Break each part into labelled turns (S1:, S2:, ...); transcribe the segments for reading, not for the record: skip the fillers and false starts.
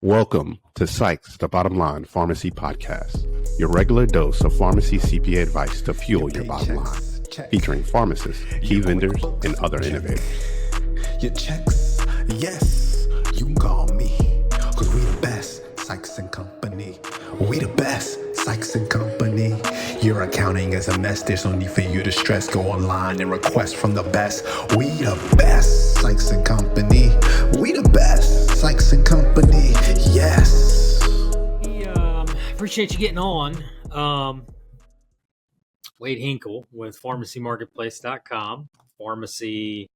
S1: Welcome to Sykes, the Bottom Line Pharmacy Podcast, your regular dose of pharmacy CPA advice to fuel your bottom line, featuring pharmacists, key vendors, and other innovators.
S2: Your checks, yes, you can call me, because we the best, Sykes and Company. We the best, Sykes and Company. Your accounting is a mess, there's no need for you to stress. Go online and request from the best. We the best, Sykes and Company. We the best, Sykes and Company. Yes.
S3: Appreciate you getting on. Wade Hinkle with pharmacymarketplace.com. Pharmacy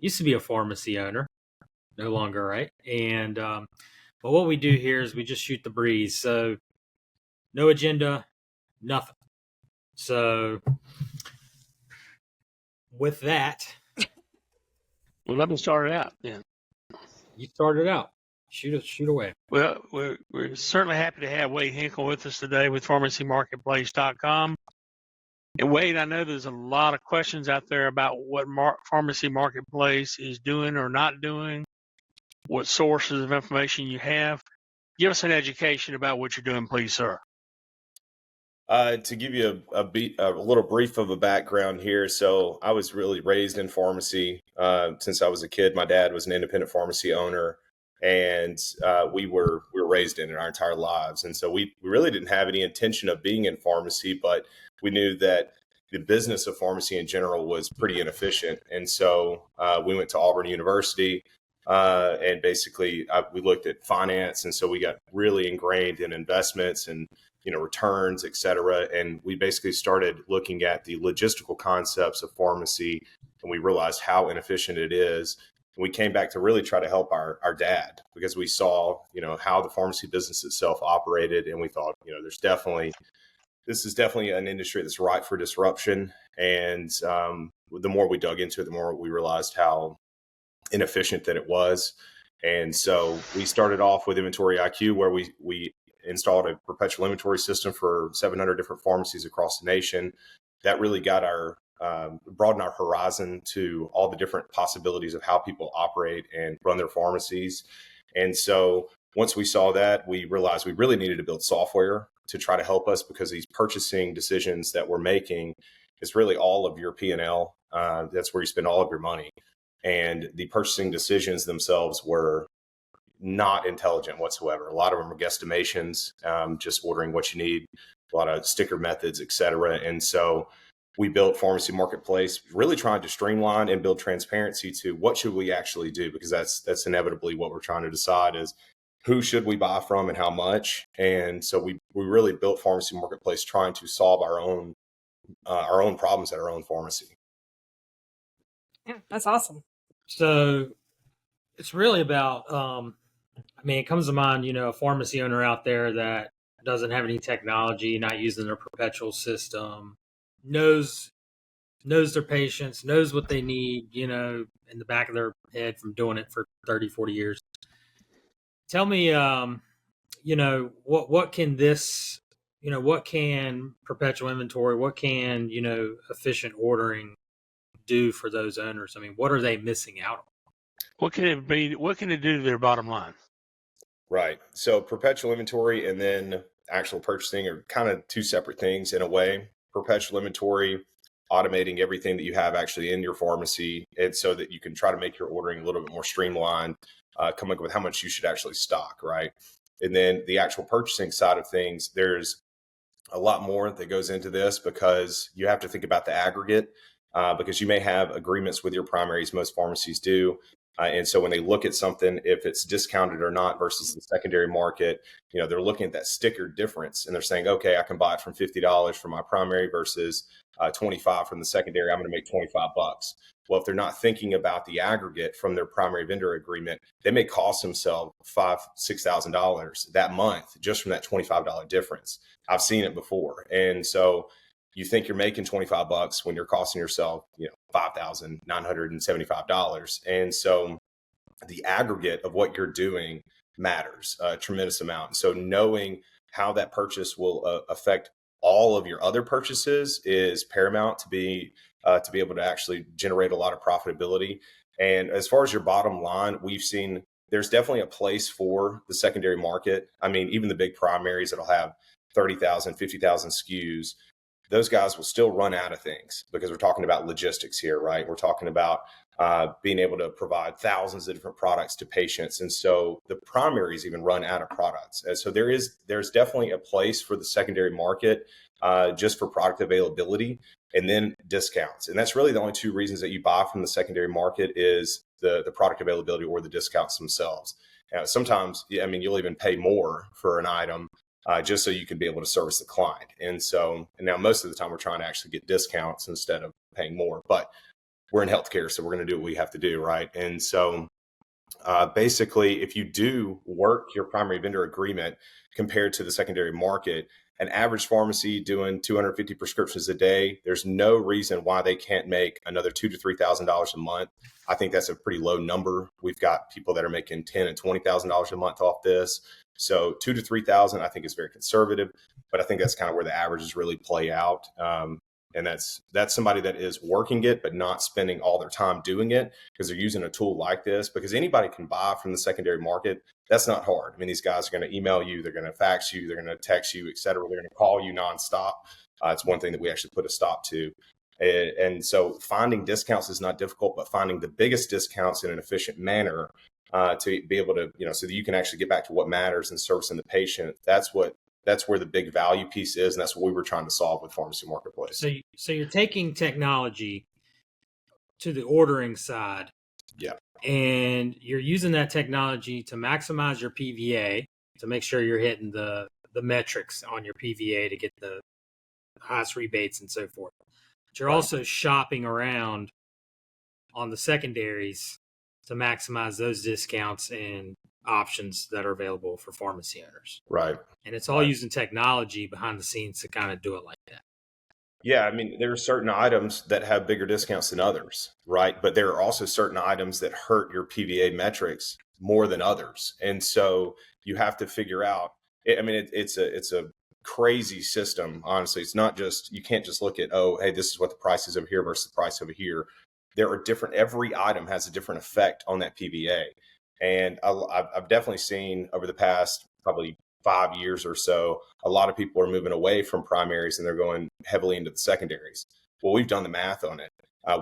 S3: used to be a pharmacy owner, no longer, right? And but what we do here is we just shoot the breeze. So no agenda, nothing. So with that,
S4: well, let me start it out then.
S3: You start it out. Shoot away.
S4: Well, we're certainly happy to have Wade Hinkle with us today with pharmacymarketplace.com. And Wade, I know there's a lot of questions out there about what Pharmacy Marketplace is doing or not doing, what sources of information you have. Give us an education about what you're doing, please, sir.
S5: To give you a little brief of a background here, so I was really raised in pharmacy since I was a kid. My dad was an independent pharmacy owner, and we were raised in it our entire lives. And so we really didn't have any intention of being in pharmacy, but we knew that the business of pharmacy in general was pretty inefficient. And so we went to Auburn University, and basically we looked at finance, and so we got really ingrained in investments and returns, et cetera. And we basically started looking at the logistical concepts of pharmacy, and we realized how inefficient it is. And we came back to really try to help our dad, because we saw, how the pharmacy business itself operated. And we thought, this is definitely an industry that's ripe for disruption. And the more we dug into it, the more we realized how inefficient that it was. And so we started off with Inventory IQ, where we installed a perpetual inventory system for 700 different pharmacies across the nation. That really got broadened our horizon to all the different possibilities of how people operate and run their pharmacies. And so once we saw that, we realized we really needed to build software to try to help us, because these purchasing decisions that we're making is really all of your P&L. That's where you spend all of your money. And the purchasing decisions themselves were not intelligent whatsoever. A lot of them are guesstimations, just ordering what you need, a lot of sticker methods, et cetera. And so we built Pharmacy Marketplace, really trying to streamline and build transparency to what should we actually do, because that's inevitably what we're trying to decide is who should we buy from and how much. And so we really built Pharmacy Marketplace trying to solve our own problems at our own pharmacy.
S6: Yeah, that's awesome.
S3: So it's really about, it comes to mind, a pharmacy owner out there that doesn't have any technology, not using their Perpetual system, knows their patients, knows what they need, in the back of their head from doing it for 30, 40 years. Tell me, what can this, what can Perpetual Inventory, what can, efficient ordering do for those owners? What are they missing out on?
S4: What can it be? What can it do to their bottom line?
S5: Right. So Perpetual Inventory and then actual purchasing are kind of two separate things in a way. Perpetual Inventory, automating everything that you have actually in your pharmacy, and so that you can try to make your ordering a little bit more streamlined, coming up with how much you should actually stock, right? And then the actual purchasing side of things, there's a lot more that goes into this, because you have to think about the aggregate, because you may have agreements with your primaries, most pharmacies do. And so when they look at something, if it's discounted or not versus the secondary market, they're looking at that sticker difference, and they're saying, okay, I can buy it from $50 from my primary versus $25 from the secondary. I'm going to make $25. Well, if they're not thinking about the aggregate from their primary vendor agreement, they may cost themselves $5,000-$6,000 that month just from that $25 difference. I've seen it before. And so you think you're making $25 when you're costing yourself, $5,975. And so the aggregate of what you're doing matters a tremendous amount. So knowing how that purchase will affect all of your other purchases is paramount to be able to actually generate a lot of profitability. And as far as your bottom line, we've seen there's definitely a place for the secondary market. I mean, even the big primaries that'll have 30,000, 50,000 SKUs, those guys will still run out of things because we're talking about logistics here, right? We're talking about being able to provide thousands of different products to patients. And so the primaries even run out of products. And so there's definitely a place for the secondary market just for product availability and then discounts. And that's really the only two reasons that you buy from the secondary market is the product availability or the discounts themselves. Sometimes, I mean, you'll even pay more for an item just so you can be able to service the client. And now most of the time we're trying to actually get discounts instead of paying more, but we're in healthcare, so we're going to do what we have to do, right? And so basically, if you do work your primary vendor agreement compared to the secondary market, an average pharmacy doing 250 prescriptions a day, there's no reason why they can't make another $2,000 to $3,000 a month. I think that's a pretty low number. We've got people that are making $10,000 and $20,000 a month off this. So 2,000 to 3,000, I think is very conservative, but I think that's kind of where the averages really play out. And that's somebody that is working it, but not spending all their time doing it because they're using a tool like this, because anybody can buy from the secondary market. That's not hard. I mean, these guys are going to email you, they're going to fax you, they're going to text you, et cetera. They're going to call you nonstop. It's one thing that we actually put a stop to. And so finding discounts is not difficult, but finding the biggest discounts in an efficient manner to be able to, so that you can actually get back to what matters and servicing the patient. That's where the big value piece is. And that's what we were trying to solve with Pharmacy Marketplace.
S3: So you're taking technology to the ordering side.
S5: Yeah. And
S3: you're using that technology to maximize your PVA, to make sure you're hitting the metrics on your PVA to get the highest rebates and so forth. But you're also shopping around on the secondaries to maximize those discounts and options that are available for pharmacy owners.
S5: Right.
S3: And it's all using technology behind the scenes to kind of do it like that.
S5: Yeah, I mean, there are certain items that have bigger discounts than others, right? But there are also certain items that hurt your PVA metrics more than others. And so you have to figure out, I mean, it's a crazy system, honestly. It's not just, you can't just look at, oh, hey, this is what the price is over here versus the price over here. There are every item has a different effect on that PVA. And I've definitely seen over the past probably 5 years or so, a lot of people are moving away from primaries and they're going heavily into the secondaries. Well, we've done the math on it.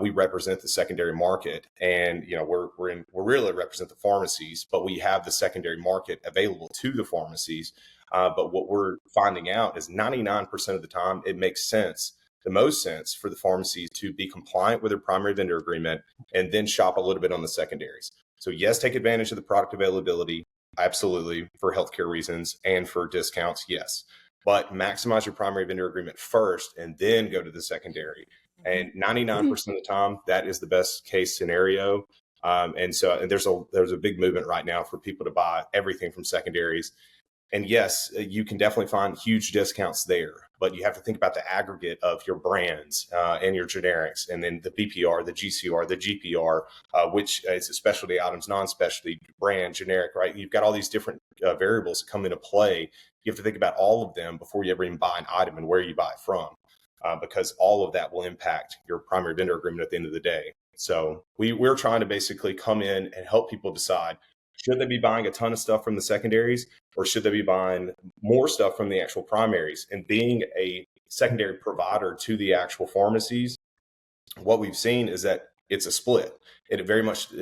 S5: We represent the secondary market, and we really represent the pharmacies, but we have the secondary market available to the pharmacies. But what we're finding out is 99% of the time, it makes sense, the most sense for the pharmacies to be compliant with their primary vendor agreement and then shop a little bit on the secondaries. So yes, take advantage of the product availability. Absolutely, for healthcare reasons and for discounts, yes. But maximize your primary vendor agreement first and then go to the secondary. And 99% of the time, that is the best case scenario. And there's a big movement right now for people to buy everything from secondaries. And yes, you can definitely find huge discounts there, but you have to think about the aggregate of your brands and your generics, and then the BPR, the GCR, the GPR, which is specialty items, non-specialty, brand, generic, right? You've got all these different variables that come into play. You have to think about all of them before you ever even buy an item and where you buy it from, because all of that will impact your primary vendor agreement at the end of the day. So we're trying to basically come in and help people decide, should they be buying a ton of stuff from the secondaries, or should they be buying more stuff from the actual primaries? And being a secondary provider to the actual pharmacies, what we've seen is that it's a split. It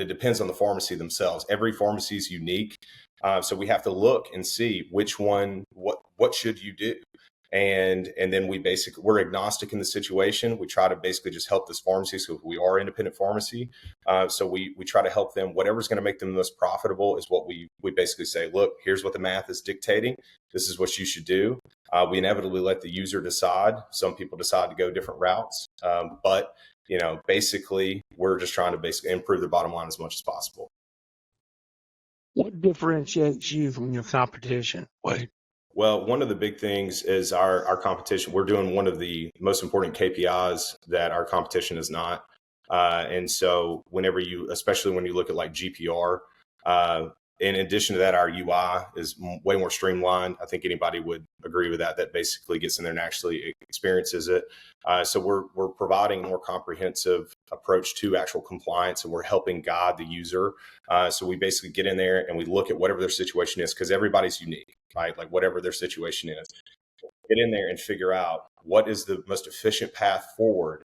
S5: depends on the pharmacy themselves. Every pharmacy is unique. So we have to look and see which one, what should you do? And then we're agnostic in the situation. We try to basically just help this pharmacy. So we are independent pharmacy. So we try to help them. Whatever's going to make them the most profitable is what we basically say, look, here's what the math is dictating. This is what you should do. We inevitably let the user decide. Some people decide to go different routes. But basically we're just trying to basically improve their bottom line as much as possible.
S4: What differentiates you from your competition, Wade?
S5: Well, one of the big things is our competition. We're doing one of the most important KPIs that our competition is not. And so especially when you look at like GPR, In addition to that, our UI is way more streamlined. I think anybody would agree with that. That basically gets in there and actually experiences it. So we're providing a more comprehensive approach to actual compliance, and we're helping guide the user. So we basically get in there and we look at whatever their situation is, because everybody's unique, right? Like whatever their situation is, get in there and figure out what is the most efficient path forward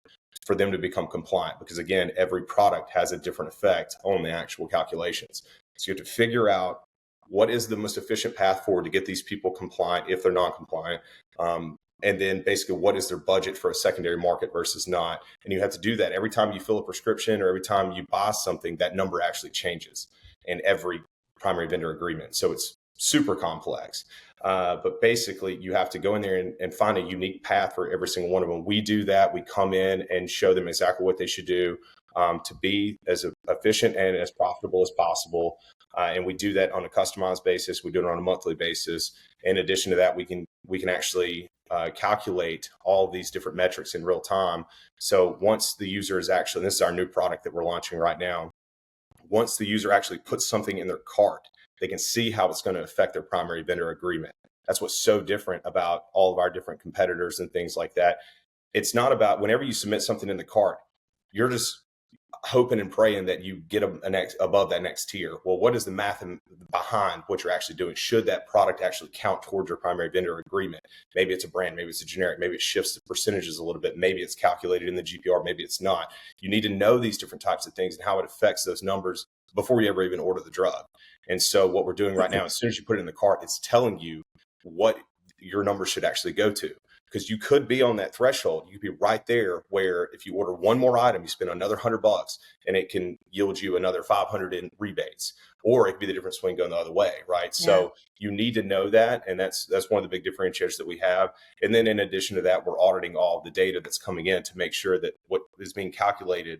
S5: for them to become compliant. Because again, every product has a different effect on the actual calculations. So you have to figure out what is the most efficient path forward to get these people compliant if they're non-compliant. And then basically what is their budget for a secondary market versus not. And you have to do that every time you fill a prescription or every time you buy something, that number actually changes in every primary vendor agreement. So it's super complex. But basically you have to go in there and find a unique path for every single one of them. We do that. We come in and show them exactly what they should do to be as efficient and as profitable as possible. And we do that on a customized basis. We do it on a monthly basis. In addition to that, we can actually calculate all of these different metrics in real time. So once the user is actually, and this is our new product that we're launching right now, once the user actually puts something in their cart, they can see how it's going to affect their primary vendor agreement. That's what's so different about all of our different competitors and things like that. It's not about whenever you submit something in the cart, you're just hoping and praying that you get above that next tier. Well, what is the math behind what you're actually doing? Should that product actually count towards your primary vendor agreement? Maybe it's a brand, maybe it's a generic, maybe it shifts the percentages a little bit, maybe it's calculated in the GPR, maybe it's not. You need to know these different types of things and how it affects those numbers before you ever even order the drug. And so what we're doing right now, as soon as you put it in the cart, it's telling you what your number should actually go to. Because you could be on that threshold. You could be right there where if you order one more item, you spend another $100 and it can yield you another 500 in rebates, or it could be the difference between going the other way, right? Yeah. So you need to know that. And that's one of the big differentiators that we have. And then in addition to that, we're auditing all the data that's coming in to make sure that what is being calculated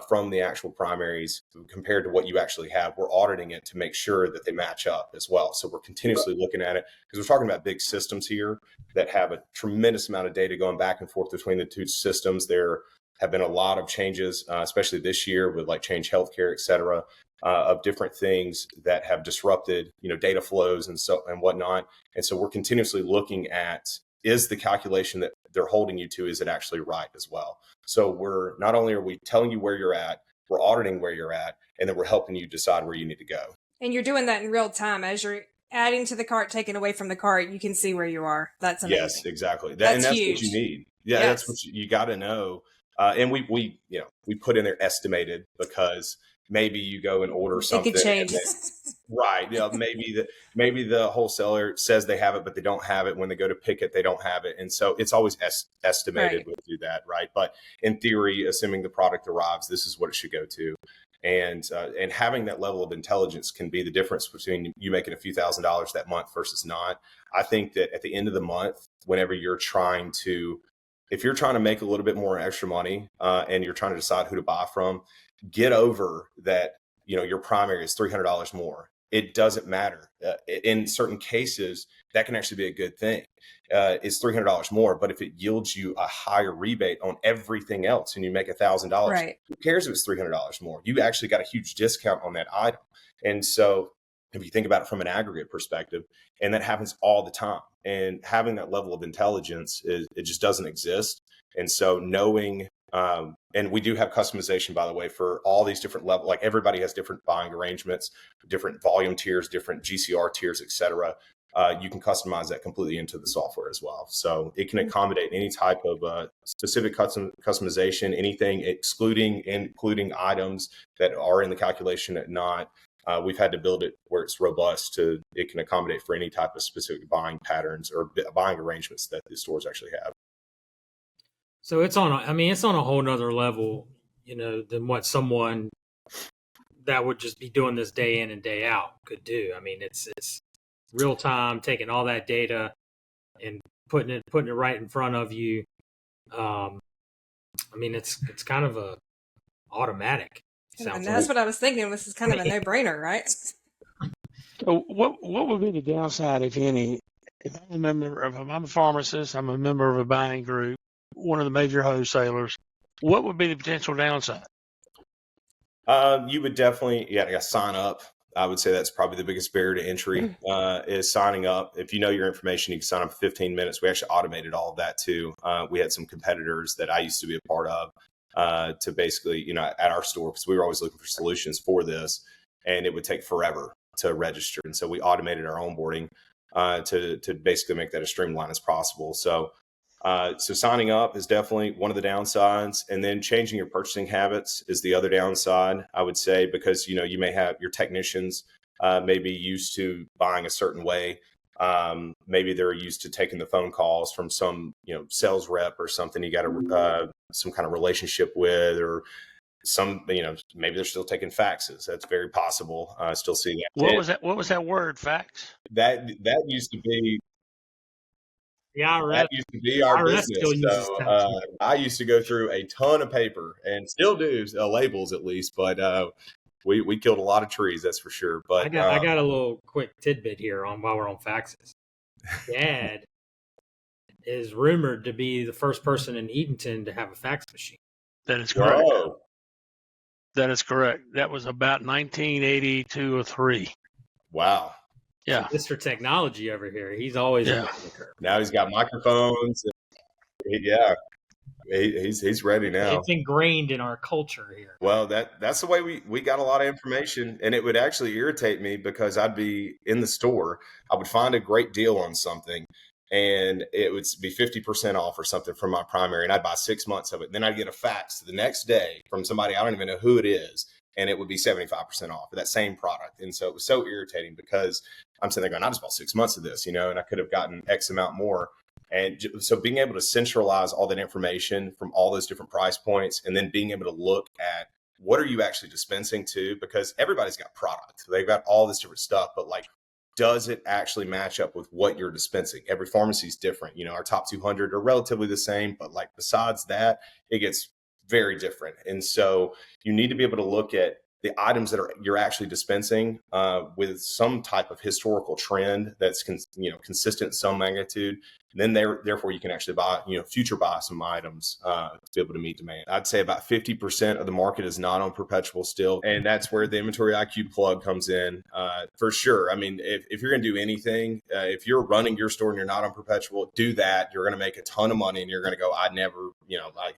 S5: from the actual primaries compared to what you actually have, we're auditing it to make sure that they match up as well. So we're continuously looking at it because we're talking about big systems here that have a tremendous amount of data going back and forth between the two systems. There have been a lot of changes, especially this year with like Change Healthcare, et cetera, of different things that have disrupted, data flows and whatnot. And so we're continuously looking at, is the calculation that they're holding you to, is it actually right as well? So we're not only are we telling you where you're at, we're auditing where you're at, and then we're helping you decide where you need to go.
S6: And you're doing that in real time as you're adding to the cart, taking away from the cart. You can see where you are. That's amazing.
S5: Yes, exactly.
S6: That's
S5: huge. What you need. Yeah, yes. That's what you got to know. And we put in there estimated because maybe you go and order something.
S6: It could change.
S5: Right. Maybe the wholesaler says they have it, but they don't have it. When they go to pick it, they don't have it. And so it's always estimated. Right. We'll do that. Right. But in theory, assuming the product arrives, this is what it should go to. And having that level of intelligence can be the difference between you making a few $1,000s that month versus not. I think that at the end of the month, whenever you're trying to make a little bit more extra money and you're trying to decide who to buy from, get over that, your primary is $300 more. It doesn't matter. In certain cases, that can actually be a good thing. It's $300 more, but if it yields you a higher rebate on everything else and you make $1,000, right, who cares if it's $300 more? You actually got a huge discount on that item. And so if you think about it from an aggregate perspective, and that happens all the time, and having that level of intelligence, it just doesn't exist. And so knowing, and we do have customization, by the way, for all these different levels. Like everybody has different buying arrangements, different volume tiers, different GCR tiers, et cetera. You can customize that completely into the software as well. So it can accommodate any type of specific customization, anything including items that are in the calculation and not. We've had to build it where it's robust it can accommodate for any type of specific buying patterns or buying arrangements that the stores actually have.
S3: So it's on a whole nother level, than what someone that would just be doing this day in and day out could do. I mean, it's real time, taking all that data and putting it right in front of you. It's kind of a automatic.
S6: And that's what I was thinking. This is kind of a no-brainer, right?
S4: So what would be the downside, if any? If I'm a pharmacist, I'm a member of a buying group, one of the major wholesalers, what would be the potential downside?
S5: You would definitely, sign up I would say that's probably the biggest barrier to entry is signing up. If you know your information, you can sign up in 15 minutes. We actually automated all of that too. We had some competitors that I used to be a part of to basically, at our store, because we were always looking for solutions for this, and it would take forever to register. And so we automated our onboarding to basically make that as streamlined as possible. So signing up is definitely one of the downsides, and then changing your purchasing habits is the other downside, I would say, because, you may have your technicians maybe used to buying a certain way. Maybe they're used to taking the phone calls from some, sales rep or something you got some kind of relationship with, or maybe they're still taking faxes. That's very possible. I still see that.
S4: What was that word, fax?
S5: That used to be
S3: The IRS,
S5: that used to be our
S3: IRS still
S5: business.
S3: uses
S5: So
S3: that.
S5: I used to go through a ton of paper, and still do, labels at least. But we killed a lot of trees, that's for sure. But
S3: I got a little quick tidbit here on while we're on faxes. Dad is rumored to be the first person in Eatonton to have a fax machine.
S4: That is correct.
S5: whoa,
S4: That is correct. That was about 1982 or 3.
S5: wow.
S4: Yeah.
S3: Mr. Technology over here. He's always
S4: Yeah.
S3: ahead of the curve.
S5: Now he's got microphones. He's ready now.
S3: It's ingrained in our culture here.
S5: Well, that's the way we got a lot of information, and it would actually irritate me because I'd be in the store, I would find a great deal on something, and it would be 50% off or something from my primary, and I'd buy 6 months of it. Then I'd get a fax the next day from somebody I don't even know who it is, and it would be 75% off for that same product. And so it was so irritating because I'm sitting there going, I just bought 6 months of this, and I could have gotten X amount more. And so being able to centralize all that information from all those different price points, and then being able to look at what are you actually dispensing to, because everybody's got product. They've got all this different stuff, but does it actually match up with what you're dispensing? Every pharmacy is different. Our top 200 are relatively the same, but besides that, it gets very different. And so you need to be able to look at the items that you're actually dispensing with some type of historical trend that's consistent in some magnitude. And then therefore you can actually buy, future buy some items to be able to meet demand. I'd say about 50% of the market is not on Perpetual still. And that's where the Inventory IQ plug comes in for sure. I mean, if you're going to do anything, if you're running your store and you're not on Perpetual, do that. You're going to make a ton of money, and you're going to go, I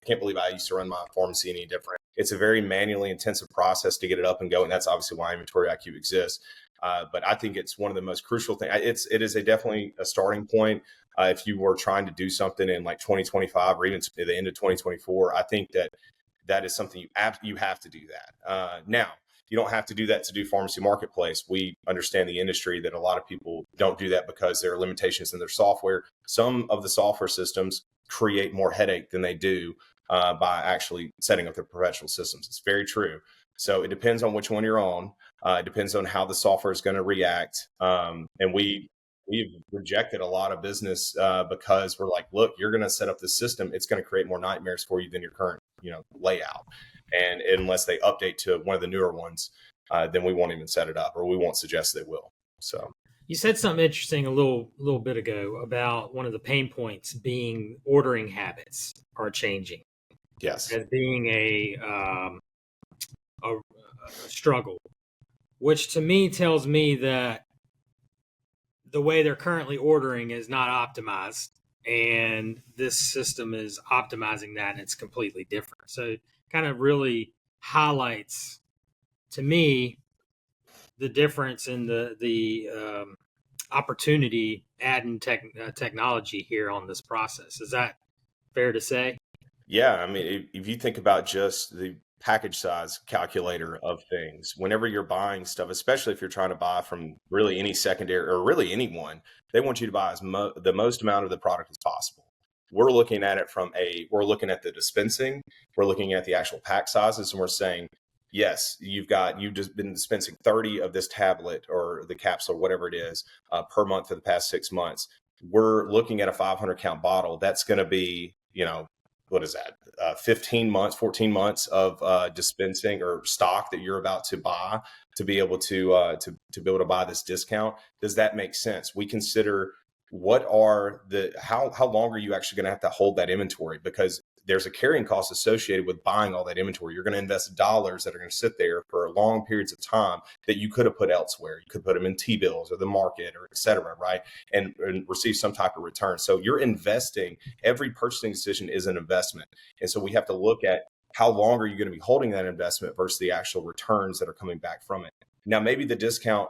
S5: can't believe I used to run my pharmacy any different. It's a very manually intensive process to get it up and go. And that's obviously why Inventory IQ exists. But I think it's one of the most crucial things. It is definitely a starting point. If you were trying to do something in 2025 or even at the end of 2024, I think that is something you have to do that. Now, you don't have to do that to do Pharmacy Marketplace. We understand the industry that a lot of people don't do that because there are limitations in their software. Some of the software systems create more headache than they do by actually setting up their Perpetual systems. It's very true. So it depends on which one you're on. It depends on how the software is going to react. And we've rejected a lot of business because we're like, look, you're going to set up this system. It's going to create more nightmares for you than your current, layout. And unless they update to one of the newer ones, then we won't even set it up, or we won't suggest they will. So
S3: you said something interesting a little bit ago about one of the pain points being ordering habits are changing.
S5: Yes,
S3: as being a struggle, which to me tells me that the way they're currently ordering is not optimized, and this system is optimizing that, and it's completely different. So it kind of really highlights to me the difference in the opportunity adding technology here on this process. Is that fair to say?
S5: Yeah, I mean, if you think about just the package size calculator of things, whenever you're buying stuff, especially if you're trying to buy from really any secondary or really anyone, they want you to buy the most amount of the product as possible. We're looking at it we're looking at the dispensing, we're looking at the actual pack sizes, and we're saying, yes, you've just been dispensing 30 of this tablet or the capsule, whatever it is, per month for the past 6 months. We're looking at a 500 count bottle. That's going to be, what is that? 15 months, 14 months of dispensing or stock that you're about to buy to be able to be able to buy this discount. Does that make sense? We consider how long are you actually going to have to hold that inventory? Because there's a carrying cost associated with buying all that inventory. You're going to invest dollars that are going to sit there for long periods of time that you could have put elsewhere. You could put them in T-bills or the market or et cetera, right? And receive some type of return. So you're investing. Every purchasing decision is an investment. And so we have to look at how long are you going to be holding that investment versus the actual returns that are coming back from it. Now, maybe the discount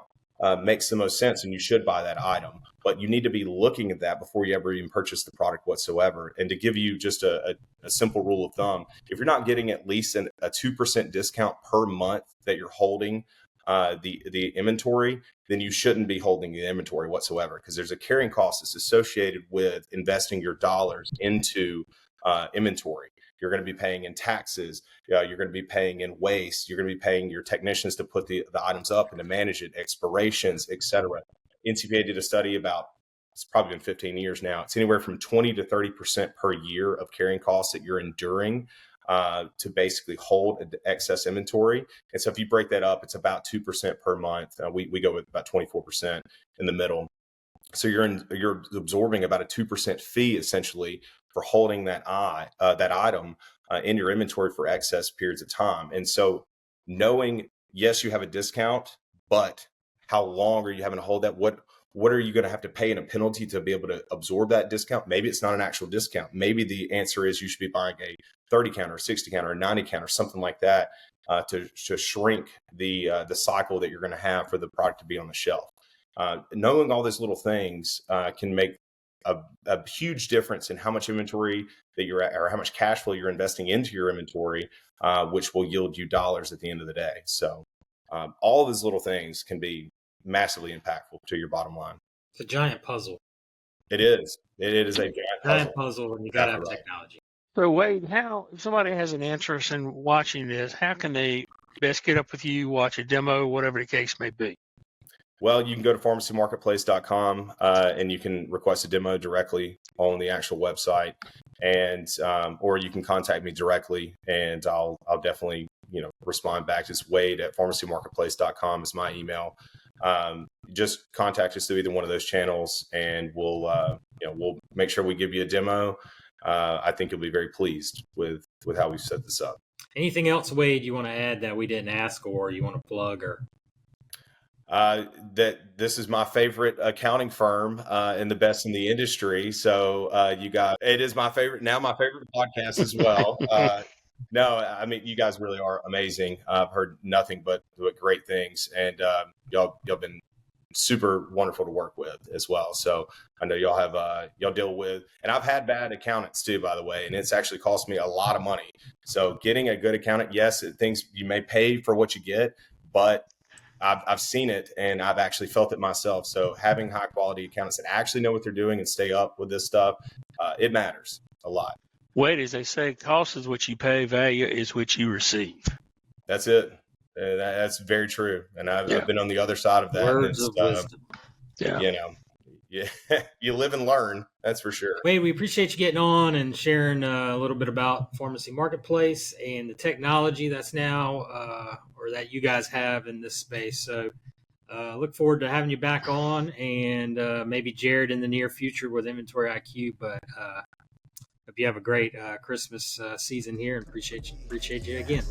S5: makes the most sense and you should buy that item, but you need to be looking at that before you ever even purchase the product whatsoever. And to give you just a simple rule of thumb, if you're not getting at least a 2% discount per month that you're holding the inventory, then you shouldn't be holding the inventory whatsoever, because there's a carrying cost that's associated with investing your dollars into inventory. You're going to be paying in taxes. You're going to be paying in waste. You're going to be paying your technicians to put the items up and to manage it, expirations, et cetera. NCPA did a study about, it's probably been 15 years now. It's anywhere from 20 to 30% per year of carrying costs that you're enduring to basically hold excess inventory. And so if you break that up, it's about 2% per month. We go with about 24% in the middle. So you're absorbing about a 2% fee essentially for holding that item in your inventory for excess periods of time. And so knowing, yes, you have a discount, but how long are you having to hold that? What are you going to have to pay in a penalty to be able to absorb that discount? Maybe it's not an actual discount. Maybe the answer is you should be buying a 30 count or 60 count or a 90 count or something like that to shrink the cycle that you're going to have for the product to be on the shelf. Knowing all these little things can make a huge difference in how much inventory that you're at, or how much cash flow you're investing into your inventory, which will yield you dollars at the end of the day. So all of these little things can be massively impactful to your bottom line.
S3: It's a giant puzzle.
S5: It is. It is a giant
S3: puzzle, and you got to have technology.
S4: So Wade, if somebody has an interest in watching this, how can they best get up with you, watch a demo, whatever the case may be?
S5: Well, you can go to pharmacymarketplace.com and you can request a demo directly on the actual website, and or you can contact me directly, and I'll definitely respond back. Just Wade at pharmacymarketplace.com is my email. Just contact us through either one of those channels, and we'll make sure we give you a demo. I think you'll be very pleased with how we set this up.
S3: Anything else, Wade, you want to add that we didn't ask, or you want to plug, or?
S5: That this is my favorite accounting firm and the best in the industry. So it is my favorite podcast as well. No, I mean, you guys really are amazing. I've heard nothing but great things, and y'all been super wonderful to work with as well. So I know y'all have y'all deal with, and I've had bad accountants too, by the way, and it's actually cost me a lot of money. So getting a good accountant, yes, things you may pay for what you get, but I've seen it and I've actually felt it myself. So having high quality accountants that actually know what they're doing and stay up with this stuff, it matters a lot.
S4: Wade, as they say, cost is what you pay, value is what you receive.
S5: That's it. That's very true. And I've been on the other side of that.
S3: Words of wisdom.
S5: You live and learn. That's for sure.
S3: Wade, we appreciate you getting on and sharing a little bit about Pharmacy Marketplace and the technology that's now or that you guys have in this space. So look forward to having you back on, and maybe Jared in the near future with Inventory IQ. But hope you have a great Christmas season here, and appreciate you again.